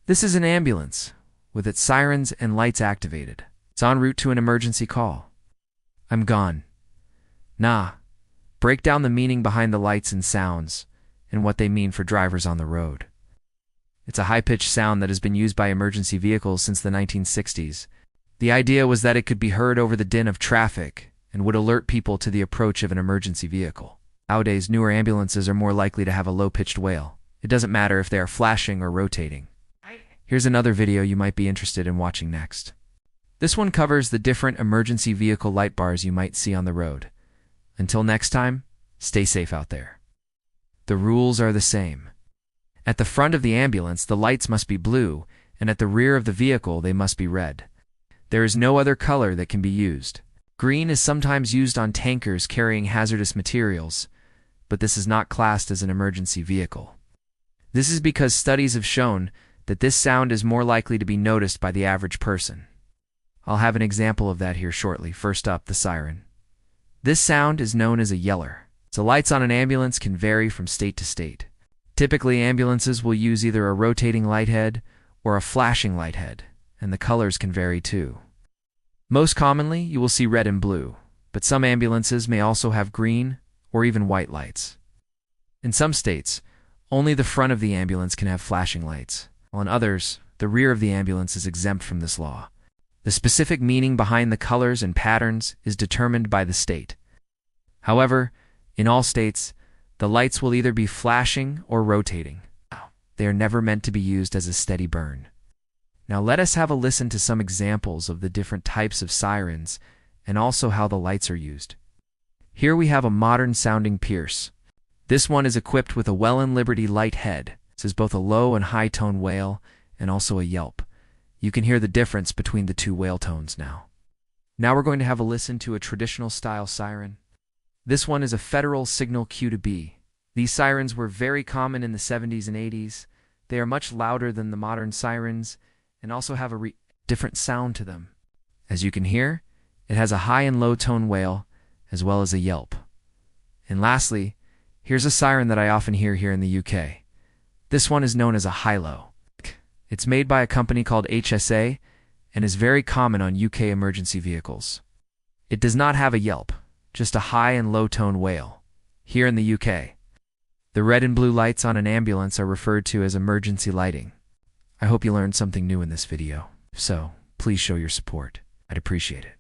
This is an ambulance, with its sirens and lights activated. It's en route to an emergency call. I'm gone. Nah. Break down the meaning behind the lights and sounds, and what they mean for drivers on the road. It's a high-pitched sound that has been used by emergency vehicles since the 1960s. The idea was that it could be heard over the din of traffic and would alert people to the approach of an emergency vehicle. Nowadays, newer ambulances are more likely to have a low-pitched wail. It doesn't matter if they are flashing or rotating. Here's another video you might be interested in watching next. This one covers the different emergency vehicle light bars you might see on the road. Until next time, stay safe out there. The rules are the same. At the front of the ambulance, the lights must be blue, and at the rear of the vehicle, they must be red. There is no other color that can be used. Green is sometimes used on tankers carrying hazardous materials, but this is not classed as an emergency vehicle. This is because studies have shown that this sound is more likely to be noticed by the average person. I'll have an example of that here shortly. First up, the siren. This sound is known as a yeller. The lights on an ambulance can vary from state to state. Typically, ambulances will use either a rotating light head or a flashing light head, and the colors can vary too. Most commonly, you will see red and blue, but some ambulances may also have green or even white lights. In some states, only the front of the ambulance can have flashing lights, while in others, the rear of the ambulance is exempt from this law. The specific meaning behind the colors and patterns is determined by the state. However, in all states, the lights will either be flashing or rotating. They are never meant to be used as a steady burn. Now let us have a listen to some examples of the different types of sirens and also how the lights are used. Here we have a modern-sounding Pierce. This one is equipped with a Welland Liberty light head. This is both a low and high-tone wail and also a yelp. You can hear the difference between the two wail tones now. Now we're going to have a listen to a traditional-style siren. This one is a Federal Signal Q2B. These sirens were very common in the 70s and 80s. They are much louder than the modern sirens and also have a different sound to them. As you can hear, it has a high and low tone wail as well as a yelp. And lastly, here's a siren that I often hear here in the UK. This one is known as a high-low. It's made by a company called HSA and is very common on UK emergency vehicles. It does not have a yelp, just a high and low tone wail. Here in the UK, the red and blue lights on an ambulance are referred to as emergency lighting. I hope you learned something new in this video. If so, please show your support. I'd appreciate it.